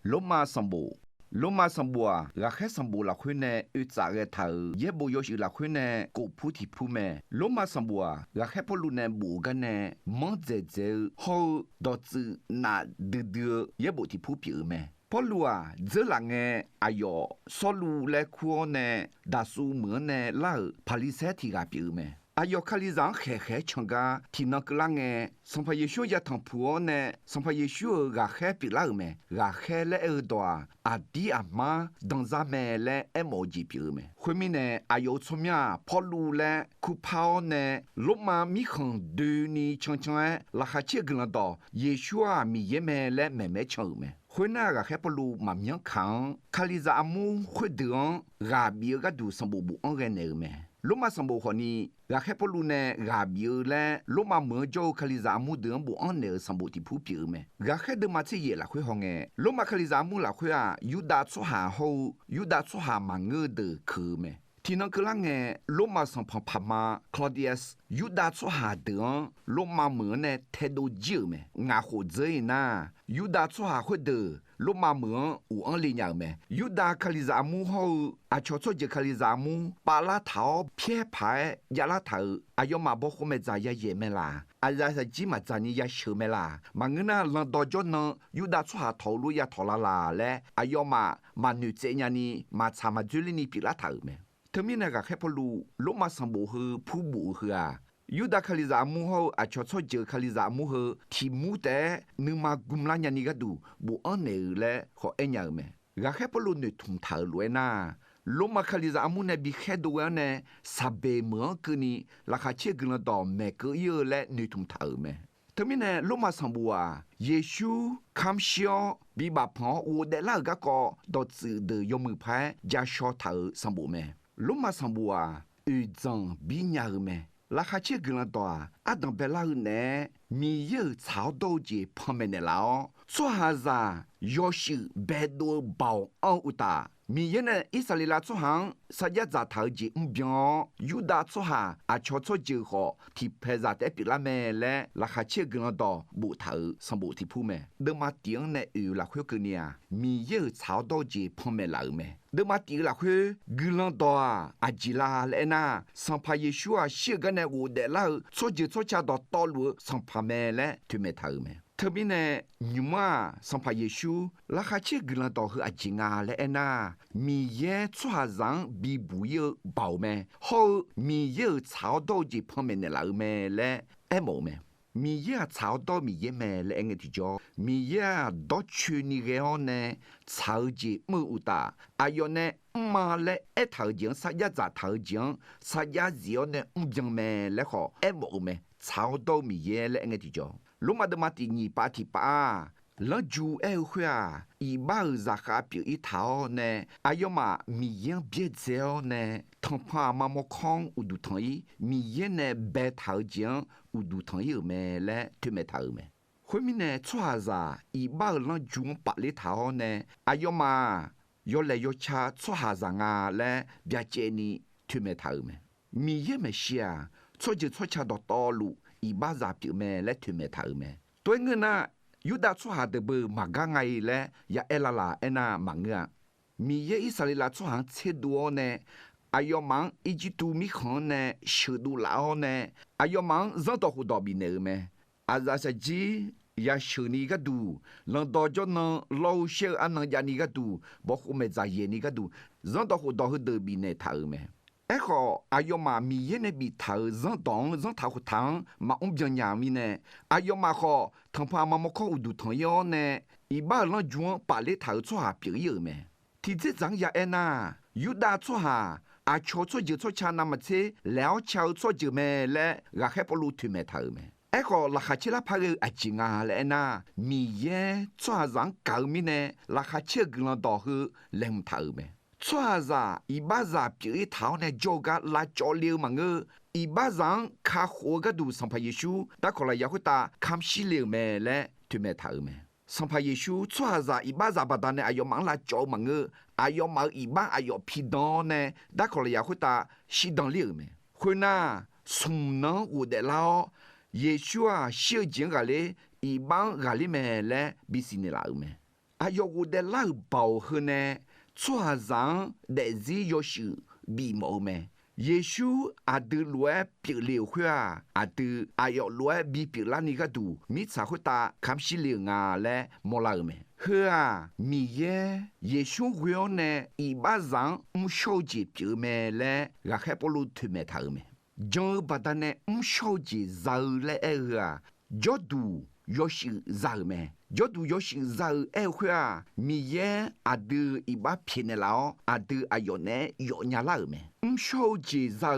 罗马上步。罗马上步啊，拉开上步拉开呢，有咋个头，也不要求拉开呢，古铺提铺咩。罗马上步啊，拉开不路呢，无个呢，忙走走，好导致那得得也不提铺表咩。不路啊，这两个哎哟，说路来看呢，大叔们呢，老帕里塞提个表咩。哎哟，看你让海海唱个，听那个啷个，上怕也学一趟破呢，上怕也学个海比老咩，个海来耳朵啊，阿弟阿妈当咱们来爱毛几表咩，后面呢，哎哟出名跑路嘞，去跑呢，路嘛米很多呢，唱唱哎，拉下去跟了到，也学啊米也买来慢慢唱咩。回那个还不如慢慢看，看你咱们会得，阿别个都上不安个那个咩。罗马上步和你，我还不如呢，阿别嘞，罗马门就看你咱们的不安那上步的普遍咩？我还得嘛这也来会好诶，罗马看你咱们来会啊，有大出下好，有大出下蛮个的去咩？听那个啷个罗马上旁拍嘛 ，Claudius 有大出下的，罗马门呢态度久咩？俺或者呢，有大出下会的。罗马门有安利样咩？有大克里扎姆后，啊，悄悄就克里扎姆，把拉头撇牌压拉头，啊，要嘛不后面在也也没啦，啊，然后起码在你也收没啦，嘛我那让到家呢，有大出下头路也头啦啦嘞，啊，要嘛女这样呢，嘛查嘛嘴里你比拉头咩？特别那个还不如罗马上不好，普不好啊。有的克里扎姆后啊，悄悄就克里扎姆后，题目的你嘛古拉人你个都不安内嘞和一样咩？我还不如你通头路呐。罗马克里扎姆呢比很多人呢，十倍么个呢，拉下去跟了到每个月嘞你通头咩？特别呢，罗马上部啊，耶稣看笑比把朋我的那个个到自的有门牌加小头上部咩？罗马上部啊，有张比伢个咩？拉下去跟了多啊，阿当别拉呢，米有炒豆子旁边的老，做下子要是别多包安乌达，米有呢，以色列拉做行，实际在头子唔变，有大做下啊，悄悄就好，提拍在在别拉咩嘞，拉下去跟了多木头上木提铺咩，那么点呢有拉会跟你啊，米有炒豆子旁边老咩。那么第二回，格朗多啊，阿吉拉来呐，上怕耶稣啊，写个呢，我的老，错就错恰到道路上怕咩嘞，对没头咩？特别呢，你嘛上怕耶稣，拉下去格朗多和阿吉啊来呐，米也错上比不有包咩，好米有炒到就旁边的老咩嘞，哎冇咩？米也炒到米也咩嘞？个地叫米也到去你个好呢，炒起冇有大，哎哟呢，嘛嘞一头前实一扎头前，实一只呢唔讲咩嘞好，哎冇咩？炒到米也嘞个地叫，罗马的马第二把提把。老主爱会啊，一把热哈表一套呢，哎哟嘛，米样别走呢，他怕妈妈看我都同意，米样呢白头前我都同意没嘞，对没头没。后面呢，做下子一把老主把里套呢，哎哟嘛，越来越差，做下子啊嘞，别见你对没头没，米样没事啊，错就错恰到道路，一把热表没嘞，对没头没，对我呢。有大出下的不马嘎爱嘞，也爱啦啦爱那忙啊！米也以色列啦出行切多呢，哎哟忙一直都米看呢，修都老呢，哎哟忙让到好多比呢咩？啊那些鸡也修你个都，让到就能老修啊能家你个都，不后面在野你个都，让到好多好多比呢头咩？哎好，哎哟嘛，米也呢比头让当让头汤，嘛我比较米呢，哎哟嘛好，汤怕妈妈靠有都汤药呢，一把人装把里头做下别有咩？提这张也哎呐，有大做下，啊悄做就做恰那么些，了悄做就咩嘞，我还不如推咩头咩？哎好，拉下去拉拍个阿金啊嘞呐，米也做上搞米呢，拉下去跟人到后冷头咩？错下一把子别一套呢，叫个来交流嘛个，一把上卡活个都上拍耶稣，但可能也会打看西流咩嘞，对咩头咩？上拍耶稣错下一把子把单呢，哎哟忙来交嘛个，哎哟忙一把哎哟皮当呢，但可能也会打西当流咩？会呐，从能我的老耶稣啊，小钱个嘞，一帮个里咩嘞，比西你老咩？阿要我的老保和呢，穿上的是要是比毛咩？耶稣阿德罗比流血啊，阿德阿要罗比比拉尼个度，米查会打看西流啊嘞，莫拉咩？呵啊，米耶耶稣会呢，一巴上小姐比咩嘞，我还不如推咩头咩？将把他呢小姐绕来啊，角度要是绕咩？角度要是绕会啊，米耶阿德一巴偏的老，阿德阿要呢要伢老咩？小姐绕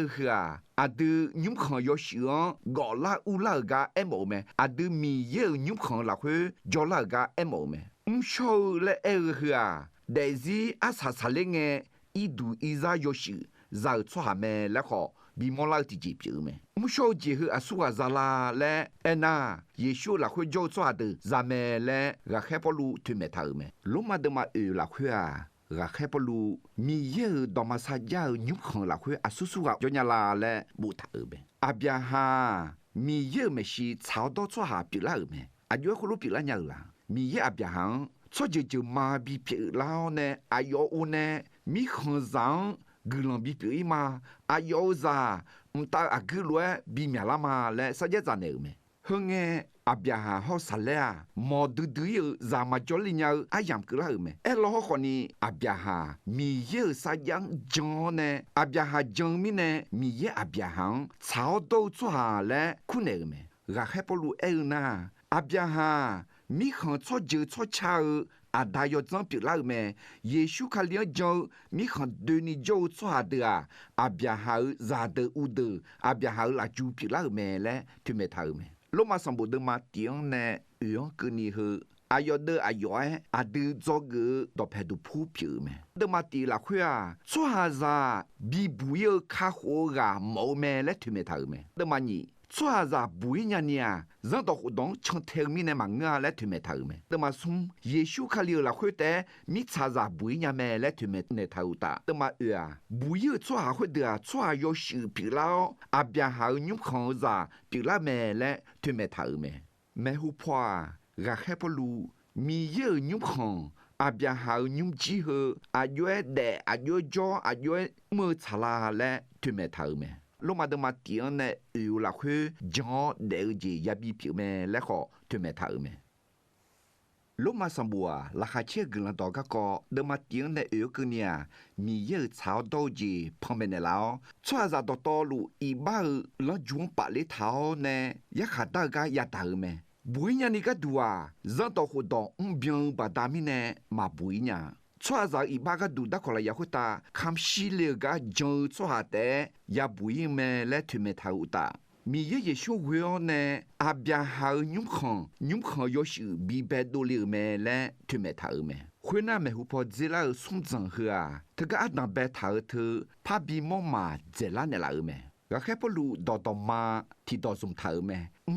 会啊，阿德你看要是我拉乌拉个毛咩？阿德米耶你看拉会叫拉个毛咩？小来会啊，但是阿查查嘞个一度一扎要是绕出下咩来好。比莫拉地级别咩？小姐和阿苏阿扎拉嘞，那耶稣拉会叫做的，咱们嘞，我还不如推没头咩？罗马的嘛拉会啊，我还不如米耶到嘛啥家女行拉会阿苏苏啊，叫伢拉嘞不头咩？阿边哈米耶没是炒到做下别拉咩？阿约葫芦别拉伢啦，米耶阿边行，做就嘛比别拉呢，阿约乌呢，米行上。格朗比比嘛，阿有啥？但阿格罗比米拉嘛嘞，啥子咱那个咩？后眼阿边哈好啥嘞啊？毛嘟嘟有啥嘛叫里娘阿样格拉咩？哎，老好呢，阿边哈米有啥样讲呢？阿边哈讲咪呢？米也阿边哈炒到做下嘞，可那个咩？阿还不如哎呐，阿边哈米行错就错巧。阿大要怎别拉咩？耶稣看了叫米看对你就错的啊！阿边好咋的乌的？阿边好拉就别拉咩嘞？对没头咩？罗马上不得嘛点呢？样跟你和阿要的阿要阿的做个到拍到普票咩？得嘛地拉块啊？错下啥？比不要卡火啊？冇咩嘞？对没头咩？得嘛你？做啥不一样呢？人到活动从头面的嘛我来推没头没？那么从耶稣看了了会得你查啥不一样没来推没那头大？那么啊，不有做下会得啊，做下要修皮了，阿边还有你看啥皮了没来推没头没？没好怕啊，我还不如没有你看。阿边还有你几何？阿约的阿约叫阿约没查啦来推没头没？罗马的马点呢，有那会讲了解也比表面来好对面头面。罗马上部啊，拉下切跟了大家讲，的马点呢有个呢，米有炒到的旁边的老，穿上到道路一把那种把里头呢，也看大家也头面。不一样的个多啊，人到活动边把大米呢嘛不一样。穿上一把个杜达过来也会打，看西了个就做下的，也不因么来推没头打。米也学会呢，阿边还有你看要是比别多了么来推没头么？会那么会跑这了送正喝啊？这个阿当白头头，怕比妈妈这了那了么？我还不如到妈提到送头么？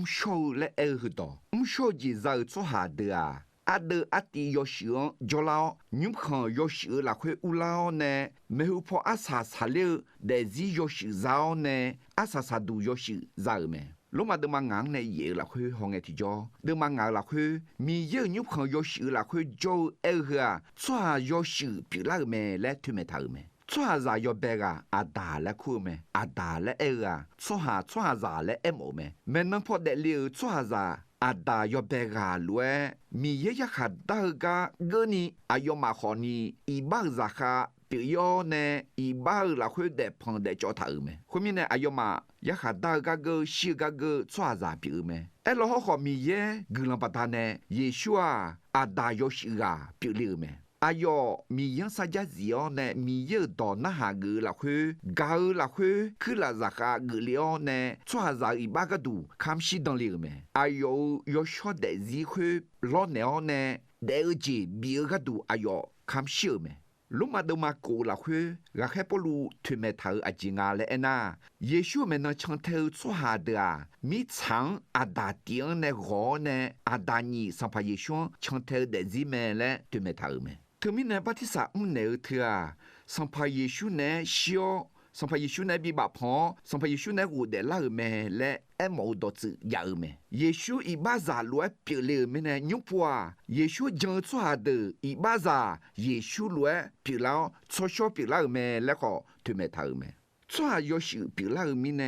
少来二多，少几肉做下的啊？阿德阿弟要学就老，你看要学那块乌老呢，没有破阿啥啥了，但是要学绕呢，阿啥啥都要学绕me。罗马的嘛硬呢也那块行个提着，的嘛硬那块，没有你看要学那块就二个啊，抓要学比那个me来推me头me。抓啥要白啊？阿大来看me，阿大来二啊，抓啥来二毛me，没能破得了抓啥。阿达要白个路米也哈达个个呢，阿要嘛好呢，一把啥哈，比如呢，一把拉会得碰得脚头me，后面呢阿要嘛也哈达个西个抓啥比如me，哎老好米也个人把他呢，也说啊，阿达要西个比如me。阿哟，米样啥家子哦呢？米有到那下个啦会，搞啦会，去啦啥下个了呢？做啥一把个度，看西当里面。阿哟，要晓得是会老鸟呢，了解米个度，阿哟看西没？罗马都嘛过啦会，我还不如推没头阿吉亚嘞呐。也许没能从头做下的啊，米长阿大点呢好呢，阿大你上怕也想从头的字没嘞，推没头没。特别呢，把ที่สามแนวเธอสัมภาระชู呢小สมพยิชุในบิบาพอสมพยิชุในกูเดลาเมและเอมอดอซึยาเมเยชูอีบาซาลวยเปียเลเมเนยุปัวเยชูจังชัวเดอีบาซาเยชูลวยเปียลาชัวชัวเปียลาเมและก็ทุเมทาเมชัวยชูเปียลาเมเน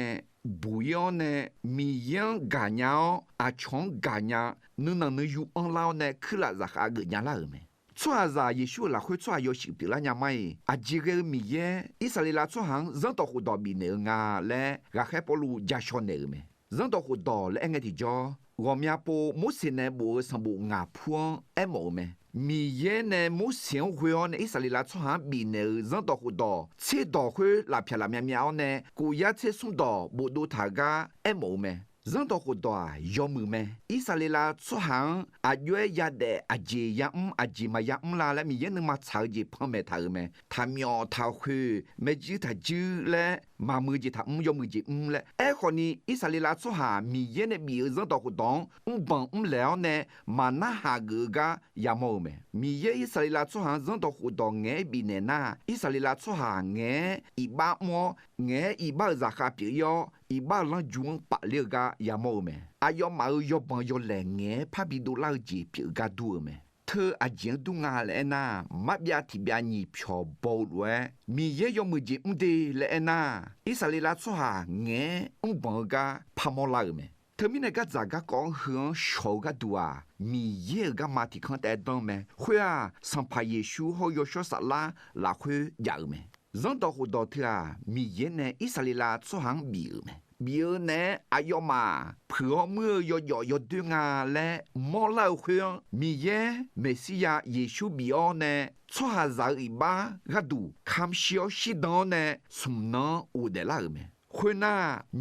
บุยอนเนมียังกาญาอาชงกาญานึนันยูอันลาวเนคือละจากอาเกญาลาเมชัวซาเยชูละคุยชัวยชูเปียลาญาไม่อาจิเกมีเยอิสราเอลชัวหังจังตอคุดอบิเนงาและราเคปอลูยาชอนเนเมจังตอคุดอและเองติจอรอมยาโปมุสิเนบูสัมบูงาพวงเอโมเมมีเยเนมุเสียงหวยในอิสราเอลชัวหังบิเนจังตอคุดอเชดอคุลาพยาลาเมียเมียวเนกูยาเชซุนดอบูดูทากาเอโมเมจังตอคุดอยอมือเมอิสราเอลชัวหังอายุยาเดอาเจียมอาจิมายามลาและมีเยนมาชาวจีพ่อเมทาเมทามยอทาคุเมจิทาจืและมามือจิทายอมือจิและคนนี้อิสราเอลชัวหังมีเยนมีจังตอคุดองบังแล้วเนมานาหาเกกายามเมมีเยอิสราเอลชัวหังจังตอคุดองเงบิเนนาอิสราเอลชัวหังเงอีบามอเงอีบาซาคาปิยออีบาลังจวงปะเลกายามเมอายอมายอบังยอแหลงเงพาบิดูลาจีปิกาดูเมเธออาเจียงดุงาเลนามับยาทิบยานีพอโบลเวมีเยยอมือจิมเดเลนาอิสราเอลชัวหังเงบังกาพามอลาเมเธอมีนกะจากกองเฮืองโชกะดัวมีเยกะมาที่คันแต่ดองเมคุยาสัมภาเยชูโฮโยชสลาลาคุยาเมจังตอคุดอเถามีเยเนอิสราเอลชัวหังบิเมบีเนอายอมาเพื่อเมื่อยดึงาและมอลาเฮืองมีเยเมสิยาเยชูบิอเนชัวหาซาอิบากะดูคำเชียวชิดอนเนสุมนอูเดลาเมคุณน่า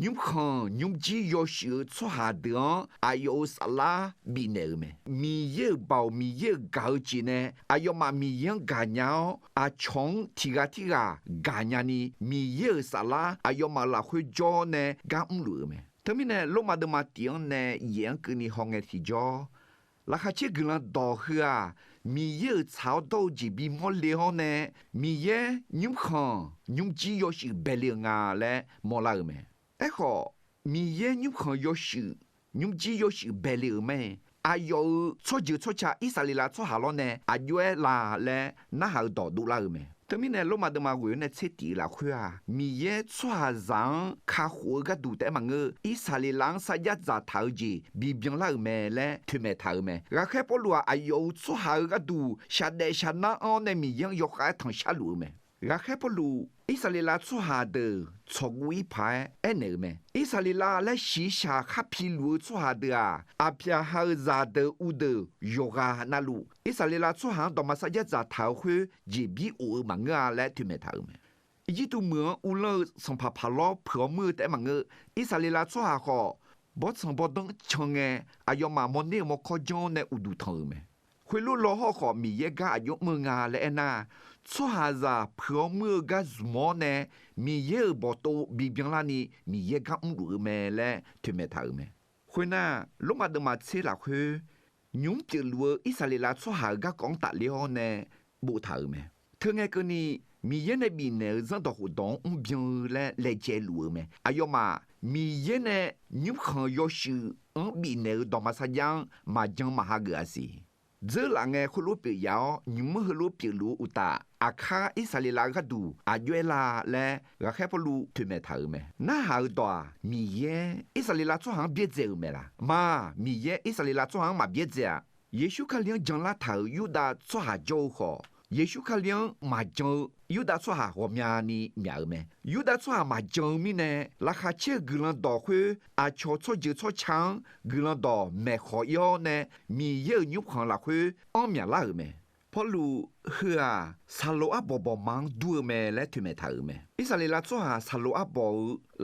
ยุคขันยุคจีโยชิชัวหาเดือนอายอสลาบิเนเมมีเยเบามีเยกาจีเนอายอมามียังกาญาอาชงทิกากาญานีมีเยสลาอายอมาลาคุยจอเนกาลูเมทมิเนโลมาเดมาเตียงเนยังกนี่ฮองเอติจอลาคาเชกลันดอเฮือมีเยชาวโตจีบีมอเลฮเนมีเยยุคขันยุคจีโยชิเบลีงาและมอลาเมขอมีเยยุคขันโยชิยุคจีโยชิเบลีเมอายุชั่วจืดชั่วชาอิสราเอลชั่วหาลเนอายุลาและน่าหาดอดูลาเมทมิเนโลมาเดมาเวเนเชติลาคุยมีเยชัวจังคาหัวกะดูแต่มังอิสราเอลสัญญาจาทาวจีบีเบียงลาเมและทุเมทาเมราแค่ปลัวอายุชัวหากะดูชาเดชนาอเนมียังยกให้ทั้งชาลูเมราแค่ปลูอิสราเอลชัวหาเดชกวิพายเนเมอิสราเอลและชีชาคาพิลูชัวหาเดอาพยาฮาซาเดอูเดโยกานาลูอิสราเอลชัวหาดอมาสัญญาจาทาวคุจีบีอูมังและทุเมทาเมอีตูเมืองอุลสัมภาพาลอเผื่อมือแต่มังอิสราเอลชัวหาขอบดสังบดงชงเงอายอมามอนเนมคอจอนในอุดูทเมคุยลูลอหอขอมีเยกาอายุเมืองาและนาชัวหาซาเผื่อมือกาสมอเนมีเยบอโตบีเบียงลานีมีเยกาดูเมและทุเมทาเมคุยน่าลงมาเดมาเชลาคุยยุงเจลัวอิสราเอลชัวหากากองตะเลฮอเนบูทาเมเธอไงก็นี่มีเยเนบีเนจังตอหูดองเบียงและเลเจลัวเมอายอมามีเยเนยุขันโยชิบีเนดอมาสัญญามาจังมาหาเกอสีเจอหลังคุลุเปียาวยุมคุลุเปียลูอุตาอาคาอิสราเอลก็ดูอายุลาและรักแค่พลูทุเมทาเมน่าหาตัวมีเยอิสราเอลชัวหังเบียเจอเมล่ะมามีเยอิสราเอลชัวหังมาเบียเจเยซูคาเลียงจังลาทายูดาชัวหาโจขอเยซูคาเลียงมาจังยูดาชัวหาหัวมีานีมีอาเมยูดาชัวหามาจังมีเนราคาเชกลันดอคุอาชอชัวจือชัวชังกลันดอเมขอยอเนมีเยยุขังลาคุอ้อมมีลาเมพอลูเฮือซาโลอาบอมังดูเมและทุเมทาเมอิสราเอลชัวหาซาโลอาบอ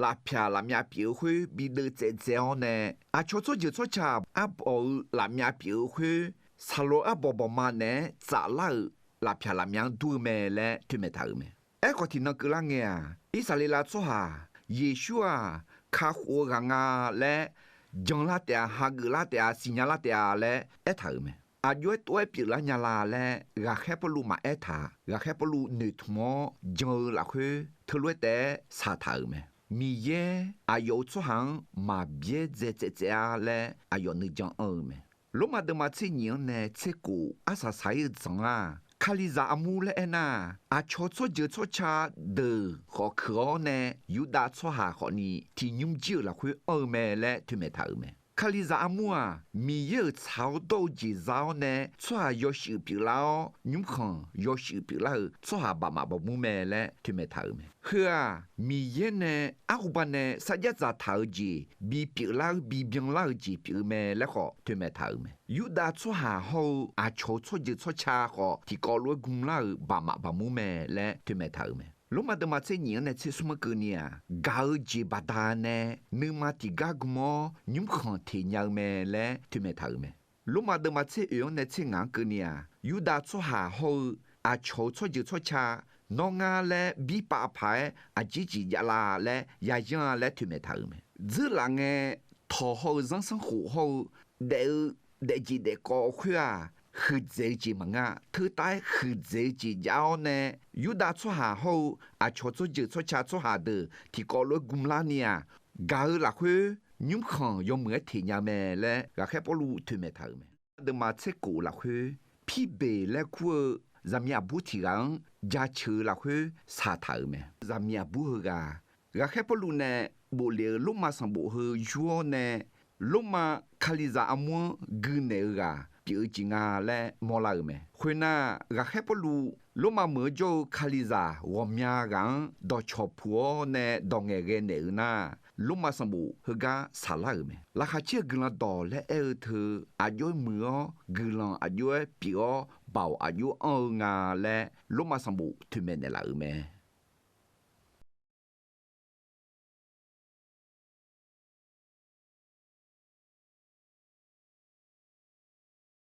ลาพยาลามีปิวคุบีเดเจเจอเนอาชอชัวจือชัวชาอาบอลามีปิวคุซาโลอาบอมาเนซาลาลาพยาลามีดูเมและทุเมทาเมก็ที่นักลังเงียอิสราเอลชัวหาเยชูอาคาหัวกังาและจังลาเตะฮากลาเตะสิญญาลาเตะและทาเม อายุตัวปีละญาลาและราแค่ปลูมาเอถาราแค่ปลูนึทมอจงละคือทะลุแต่สาถาแมมีเยอายุสุหังมาเบียเจเจเจและอายุนึจังแมลมาเดมาเชนีเนเชกูอาสาสายจังอาคาลิซาอามูเลนาอาชอชเจชชาเดขอครอเนยูดาชหาขอนี้ที่ยุ่งเจือละคือแมและทุเมทาแมคาลิซาอามัวมีเยอะชาวโตจีซาวเนชัวยอชิปิลาวยุ่งขังยอชิปิลาวชัวบามาบมูเมและทุเมทาแมเฮือมีเยเนอาอุบันเนสัญญาจาทาวจีบีปิลาวบีเบียงลาวจีปิเมและขอทุเมทาแมยูดาชัวหาโฮอาชอชเจชชาขอที่กอลวยกุมลาวบามาบมูเมและทุเมทาแมลมาเดมาเซนีเนเชสมกเนียกาจีบาดาเนนึมาติกากมอยุมขันเทียงเมและทุเมทาเมลมาเดมาเซเอเนเชงานกเนียยูดาชหาโฮอาชอชเจชชานองาและบีปาพายอาจิจิยาลาและยายังและทุเมทาเมซึลังเอทอโฮซังซังหูโฮเดจีเดกอคุยคือเจจีมังอ่ะเธอตายคือเจจียาวเนยูดาชัวหาโฮอาชอชเจชัวชาชัวหาเดที่กอลกุมลาเนียกาละคือยุ่งขังยอมเหมือที่ยาเมและก็แค่ปลูทุเมทาเมเดมาเชกูละคือพี่เบและคือจามีอาบุที่รังยาชื่อละคือสาทาเมจามีอาบุฮกาก็แค่ปลูเนโบเลลุมาสังบุฮยัวเนลุมาคาลิซาอมัวกึเนกาปีจิงาและมอลาเมควยน่ารักแค่ปลูลมาเมื่อโจคาลิซาวอมยากังดอชอพัวเนดองเอเกเนน่าลมาสมบูฮกาสาลาเมราคาเชื่อกลันดอและเอเธออายุเมื่อกลันอายุปีอบ่าวอายุงาและลมาสมบูทุเมเนลาเม